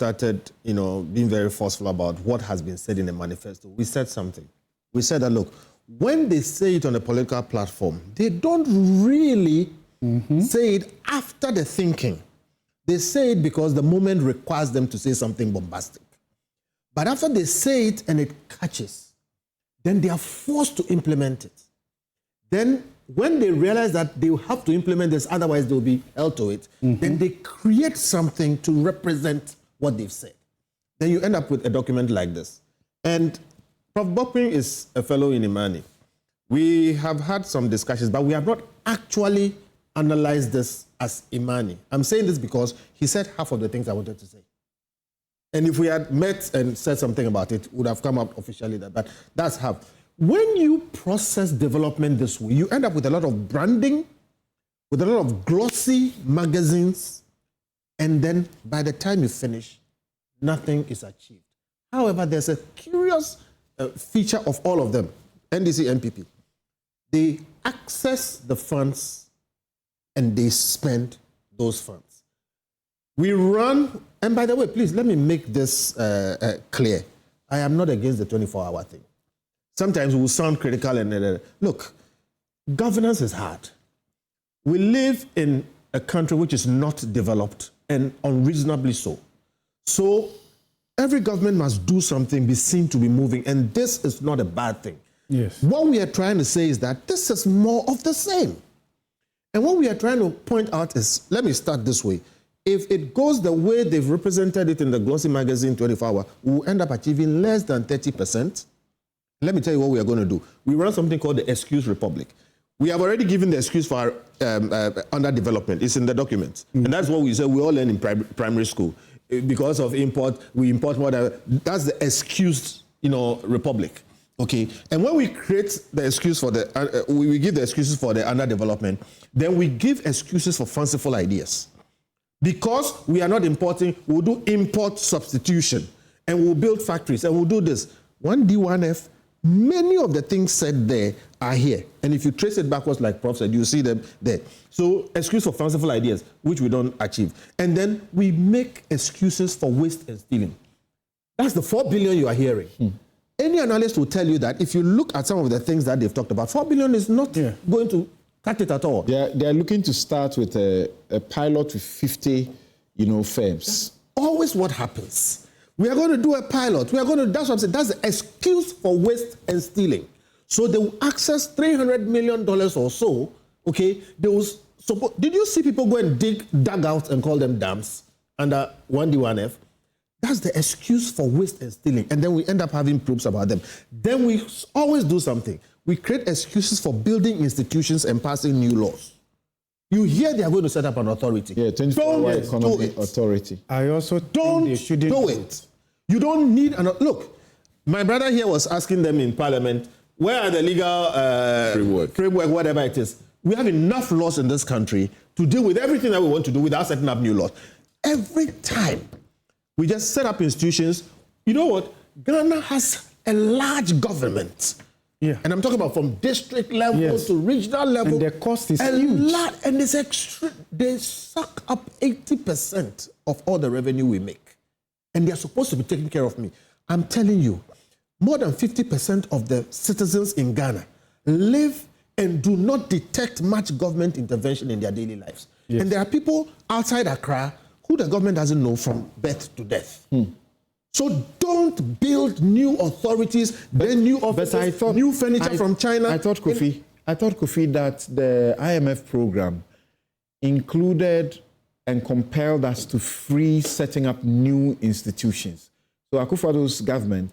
started, being very forceful about what has been said in the manifesto, we said something. We said that, look, when they say it on a political platform, they don't really say it after the thinking. They say it because the moment requires them to say something bombastic. But after they say it and it catches, then they are forced to implement it. Then when they realize that they will have to implement this, otherwise they will be held to it, then they create something to represent what they've said. Then you end up with a document like this. And Prof. Bokpin is a fellow in Imani. We have had some discussions, but we have not actually analyzed this as Imani. I'm saying this because he said half of the things I wanted to say. And if we had met and said something about it, it would have come up officially, but that's half. When you process development this way, you end up with a lot of branding, with a lot of glossy magazines, and then by the time you finish, nothing is achieved. However, there's a curious feature of all of them, NDC, NPP. They access the funds and they spend those funds. We run, and by the way, please let me make this clear. I am not against the 24-hour thing. Sometimes we will sound critical and look, governance is hard. We live in a country which is not developed and unreasonably so. So every government must do something, be seen to be moving, and this is not a bad thing. Yes. What we are trying to say is that this is more of the same. And what we are trying to point out is, let me start this way. If it goes the way they've represented it in the glossy magazine 24-hour, we'll end up achieving less than 30%. Let me tell you what we are going to do. We run something called the Excuse Republic. We have already given the excuse for our underdevelopment. It's in the document. And that's what we say we all learn in primary school. Because of import, we import more. That's the excused, republic. Okay. And when we create the excuse for the, we give the excuses for the underdevelopment, then we give excuses for fanciful ideas. Because we are not importing, we'll do import substitution. And we'll build factories and we'll do this. 1D, 1F, many of the things said there are here. And if you trace it backwards, like Prof said, you see them there. So excuse for fanciful ideas, which we don't achieve. And then we make excuses for waste and stealing. That's the 4 billion you are hearing. Any analyst will tell you that if you look at some of the things that they've talked about, 4 billion is not going to cut it at all. They're looking to start with a pilot with 50, firms. That's always what happens. We are going to do a pilot. We are going to, that's what I'm saying. That's the excuse for waste and stealing. So they will access $300 million or so, okay? They will did you see people go and dig dugouts and call them dams under 1D, 1F? That's the excuse for waste and stealing. And then we end up having proofs about them. Then we always do something. We create excuses for building institutions and passing new laws. You hear they are going to set up an authority. Yeah, 24-hour economy authority. I also don't do it. You don't need an... Look, my brother here was asking them in Parliament, where are the legal framework, whatever it is. We have enough laws in this country to deal with everything that we want to do without setting up new laws. Every time we just set up institutions, you know what? Ghana has a large government. Yeah. And I'm talking about from district level to regional level. And the cost is huge. And it's extra. They suck up 80% of all the revenue we make. And they're supposed to be taking care of me. I'm telling you, more than 50% of the citizens in Ghana live and do not detect much government intervention in their daily lives. Yes. And there are people outside Accra who the government doesn't know from birth to death. So don't build new authorities, then new offices, new furniture from China. I thought, Kofi, that the IMF program included and compelled us to free setting up new institutions. So Akufo-Addo's government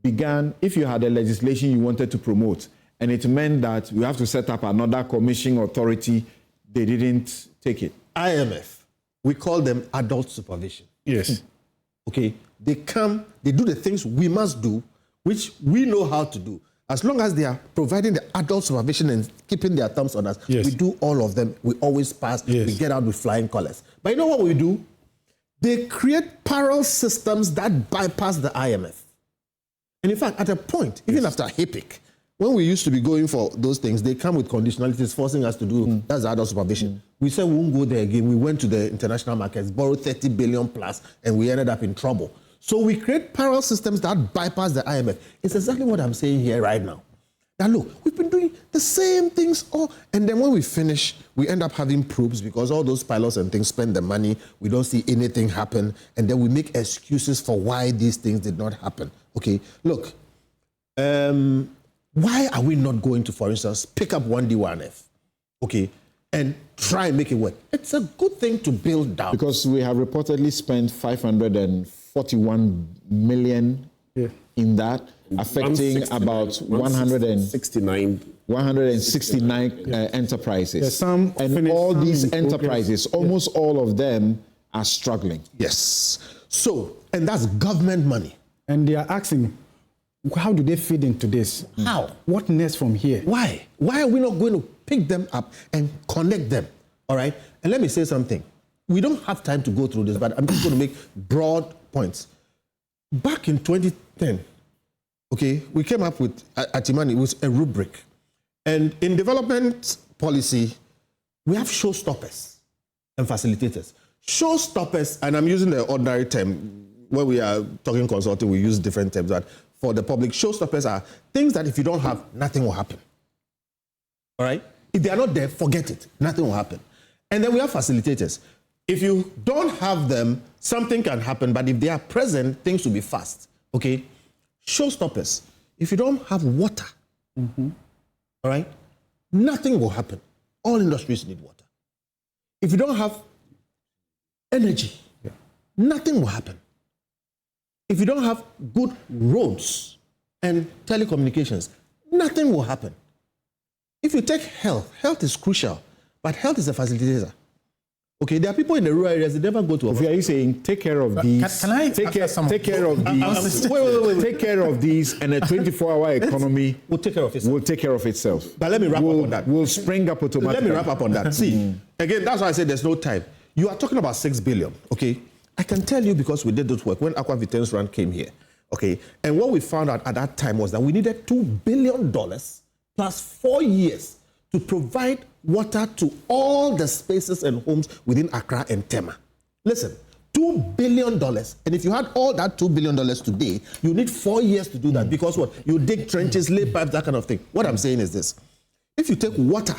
began, if you had a legislation you wanted to promote, and it meant that you have to set up another commission authority, they didn't take it. IMF, we call them adult supervision. Yes. Okay, they come, they do the things we must do, which we know how to do. As long as they are providing the adult supervision and keeping their thumbs on us, we do all of them. We always pass. We get out with flying colors. But you know what we do? They create parallel systems that bypass the IMF. And in fact, at a point, even after HIPIC, when we used to be going for those things, they come with conditionalities forcing us to do, that's the adult supervision. We said we won't go there again. We went to the international markets, borrowed 30 billion plus, and we ended up in trouble. So we create parallel systems that bypass the IMF. It's exactly what I'm saying here right now. Now look, we've been doing the same things and then when we finish, we end up having probes because all those pilots and things spend the money, we don't see anything happen, and then we make excuses for why these things did not happen. Okay, look, why are we not going to, for instance, pick up 1D, 1F, okay, and try and make it work? It's a good thing to build down. Because we have reportedly spent 541 million in that, affecting about 169 enterprises. And all these enterprises, almost all of them are struggling. Yes. So, and that's government money. And they are asking, how do they fit into this? How? What next from here? Why? Why are we not going to pick them up and connect them? All right? And let me say something. We don't have time to go through this, but I'm just going to make broad points. Back in 2010, okay, we came up with Atimani, it was a rubric. And in development policy, we have showstoppers and facilitators. Showstoppers, and I'm using the ordinary term, when we are talking consulting, we use different terms, but for the public, showstoppers are things that if you don't have, nothing will happen. All right? If they are not there, forget it. Nothing will happen. And then we have facilitators. If you don't have them, something can happen, but if they are present, things will be fast. Okay? Showstoppers. If you don't have water, all right, nothing will happen. All industries need water. If you don't have energy, nothing will happen. If you don't have good roads and telecommunications, nothing will happen. If you take health, health is crucial, but health is a facilitator. Okay, there are people in the rural areas that never go to a hospital. Are you saying take care of these? Can I take care of these? Wait. Take care of these, and a 24-hour economy will take care of itself. Will take care of itself. But let me wrap up on that. Will spring up automatically. Let me wrap up on that. See, again, that's why I said there's no time. You are talking about 6 billion. Okay, I can tell you because we did this work when Aqua Vitens Rand came here. Okay, and what we found out at that time was that we needed $2 billion plus 4 years to provide water to all the spaces and homes within Accra and Tema. Listen, $2 billion, and if you had all that $2 billion today, you need 4 years to do that because what? You dig trenches, lay pipes, that kind of thing. What I'm saying is this. If you take water,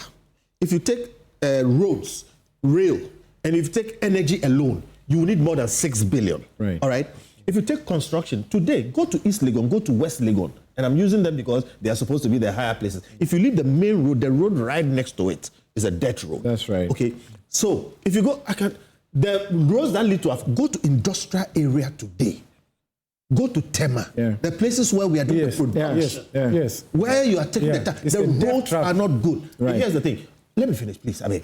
if you take roads, rail, and if you take energy alone, you need more than 6 billion. Right. All right? If you take construction, today, go to East Legon, go to West Legon, and I'm using them because they are supposed to be the higher places. If you leave the main road, the road right next to it is a dirt road. That's right. Okay, so if you go, the roads that lead to, go to industrial area today. Go to Tema, the places where we are doing production. Yes. Where you are taking the roads are not good. Right. Here's the thing. Let me finish, please. I mean,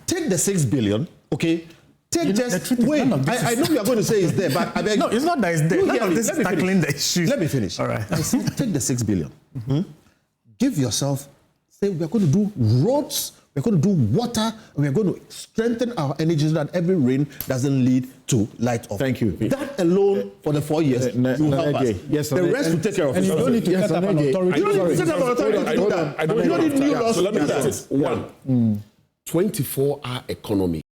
take the 6 billion, okay? Take wait. I know you are going to say it's there, but I beg. No, it's not that it's there. None of this is tackling the issue. Let me finish. All right. Take the 6 billion. Give yourself, say we are going to do roads, we are going to do water, and we are going to strengthen our energy so that every rain doesn't lead to light off. Thank you. That alone for the 4 years will help us. Yes, the rest will take care of And itself. you don't need to set up an authority. You don't need to set up an authority to do that. You don't need new laws to do that. 1, 24-hour economy.